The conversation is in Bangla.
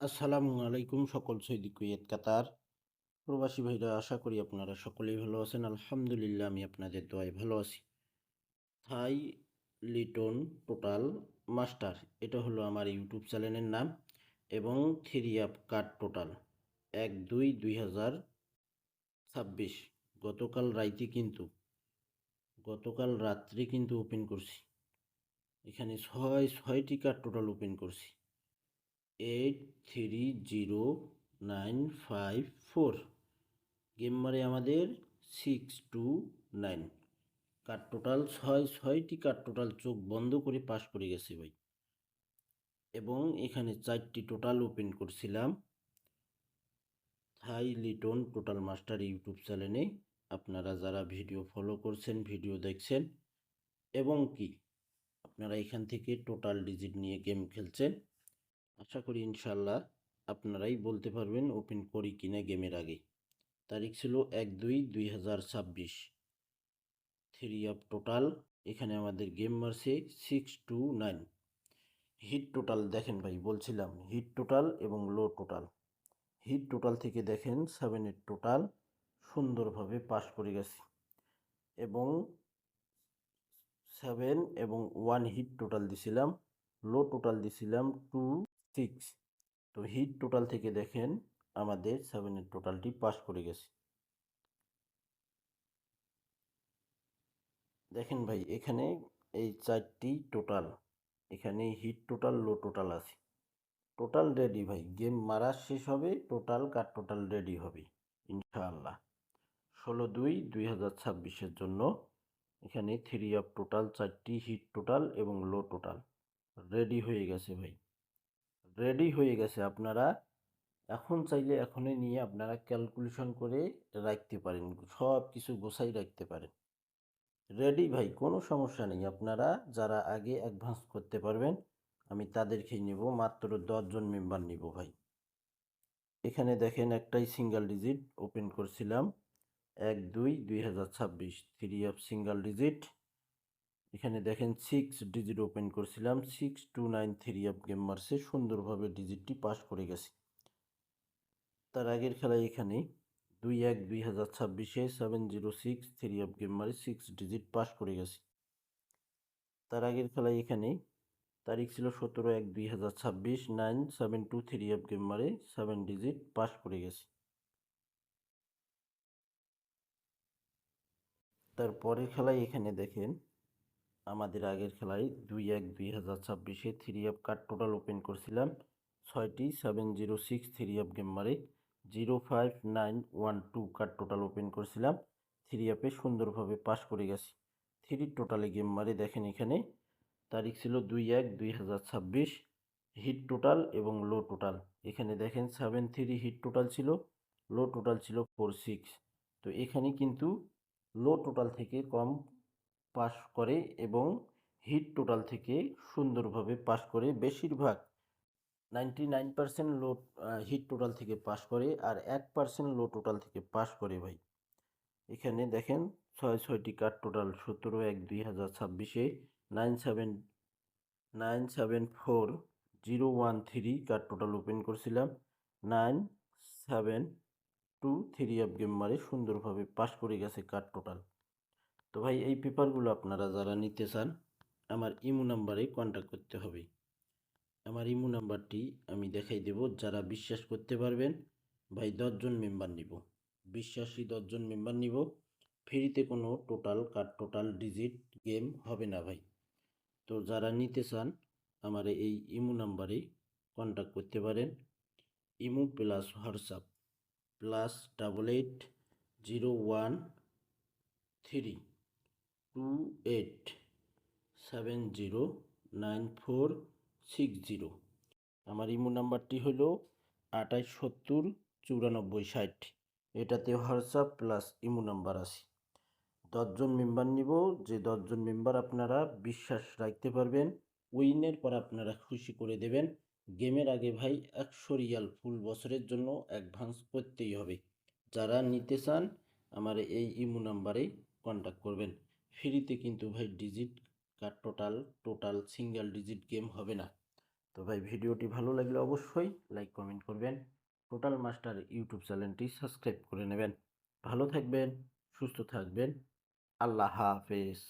আসসালামু আলাইকুম সকল সৌদি কুয়েত কাতার প্রবাসী ভাইরা, আশা করি আপনারা সকলেই ভালো আছেন। আলহামদুলিল্লাহ, আমি আপনাদের দোয়ায় ভালো আছি। থাই লিটন টোটাল মাস্টার, এটা হলো আমার ইউটিউব চ্যানেলের নাম, এবং থ্রি আপ কাট টোটাল 1/2/2026 গতকাল রাত্রে কিন্তু ওপেন করছি। এখানে ছয়টি কাট টোটাল ওপেন করছি। 830954 গেম মারে আমাদের 629 কার টোটাল ছয়টি কার টোটাল চোখ বন্ধ করে পাস করে গেছে ভাই। এবং এখানে 4টি টোটাল ওপেন করছিলাম থাই লিটন টোটাল মাস্টার ইউটিউব চ্যানেলে। আপনারা যারা ভিডিও ফলো করছেন, ভিডিও দেখছেন, এবং কি আপনারা এখান থেকে টোটাল ডিজিট নিয়ে গেম খেলছেন, আশা করি ইনশাল্লাহ আপনারাই বলতে পারবেন ওপেন করি কিনা গেমের আগে। তারিখ ছিল 1/2/2026। থ্রি আপ টোটাল, এখানে আমাদের গেম মারছে 629। হিট টোটাল দেখেন ভাই, বলছিলাম হিট টোটাল এবং লো টোটাল। হিট টোটাল থেকে দেখেন 7-এর টোটাল সুন্দরভাবে পাস করে গেছি, এবং 7 এবং 1 হিট টোটাল দিছিলাম, লো টোটাল দিছিলাম 2-6। তো হিট টোটাল থেকে দেখেন আমাদের 7-এর টোটালটি পাস করে গেছে। দেখেন ভাই, এখানে এই 4টি টোটাল, এখানে হিট টোটাল লো টোটাল আছে। টোটাল রেডি ভাই, গেম মারা শেষ হবে, টোটাল কার টোটাল রেডি হবে ইনশাআল্লাহ 16/2/2026-এর জন্য। এখানে থ্রি আপ টোটাল 4টি, হিট টোটাল এবং লো টোটাল রেডি হয়ে গেছে ভাই, রেডি হয়ে গেছে। আপনারা এখন চাইলে এখনই নিয়ে আপনারা ক্যালকুলেশন করে রাখতে পারেন, সব কিছু গোছাই রাখতে পারেন। রেডি ভাই, কোনো সমস্যা নেই। আপনারা যারা আগে অ্যাডভান্স করতে পারবেন, আমি তাদেরকেই নেব, মাত্র 10 জন মেম্বার নিব ভাই। এখানে দেখেন একটাই সিঙ্গেল ডিজিট ওপেন করছিলাম 1/2/2026, থ্রি আপ সিঙ্গেল ডিজিট। এখানে দেখেন 6 ডিজিট ওপেন করছিলাম, 629 থ্রি আপ গেম মারছে, সুন্দরভাবে ডিজিটটি পাস করে গেছে। তার আগের খেলায় এখানে 2/1/2026-এ 706 থ্রি আপ গেম মারে 6 ডিজিট পাস করে গেছে। তার আগের খেলায় এখানে তারিখ ছিল 17/1/2026, 972 থ্রি আপ গেম মারে 7 ডিজিট পাস করে গেছে। তারপরের খেলায় এখানে দেখেন আমাদের আগের খেলায় 2/1/2026-এ three up card total open করছিলাম 6টি, 706 থ্রি আপ গেম মারে 05912 কার্ড টোটাল ওপেন করছিলাম, থ্রি আপে সুন্দরভাবে পাস করে গেছি। থ্রি টোটালে গেম মারে দেখেন এখানে তারিখ ছিল 2/1/2026, হিট টোটাল এবং লো টোটাল। এখানে দেখেন 7-3 হিট টোটাল ছিল, লো টোটাল ছিল 4-6। তো এখানে কিন্তু লো টোটাল থেকে কম পাস করে এবং হিট টোটাল থেকে সুন্দরভাবে পাস করে, বেশিরভাগ 99% লো হিট টোটাল থেকে পাস করে, আর 1% লো টোটাল থেকে পাস করে ভাই। এখানে দেখেন ছয়টি কার্ড টোটাল 17/1/2026-এ 97401 কার্ড টোটাল ওপেন করছিলাম, 972 থ্রি আপ গেম মারে সুন্দরভাবে পাস করে গেছে কার্ড টোটাল। তো ভাই, এই পেপারগুলো আপনারা যারা নিতে চান আমার ইমো নাম্বারে কন্ট্যাক্ট করতে হবে। আমার ইমো নাম্বারটি আমি দেখাই দেব। যারা বিশ্বাস করতে পারবেন ভাই, 10 জন মেম্বার নিব, বিশ্বাসী 10 জন মেম্বার নিব। ফ্রিতে কোনো টোটাল কার টোটাল ডিজিট গেম হবে না ভাই। তো যারা নিতে চান আমার এই ইমো নাম্বারে কন্ট্যাক্ট করতে পারেন। Imo plus WhatsApp +81028709460। আমার ইমো নাম্বারটি হলো 28709460। এটাতে হোয়াটসঅ্যাপ প্লাস ইমো নাম্বার আছে। 10 জন মেম্বার নিব, যে 10 জন মেম্বার আপনারা বিশ্বাস রাখতে পারবেন, উইনের পর আপনারা খুশি করে দেবেন। গেমের আগে ভাই 100 রিয়াল ফুল বছরের জন্য অ্যাডভান্স করতেই হবে। যারা নিতে চান আমার এই ইমো নাম্বারে কন্ট্যাক্ট করবেন। ফ্রিতে কিন্তু ভাই ডিজিট কার টোটাল সিঙ্গেল ডিজিট গেম হবে না। তো ভাই ভিডিওটি ভালো লাগলে অবশ্যই লাইক কমেন্ট করবেন। টোটাল মাস্টার ইউটিউব চ্যানেলটি সাবস্ক্রাইব করে নেবেন। ভালো থাকবেন, সুস্থ থাকবেন। আল্লাহ হাফেজ।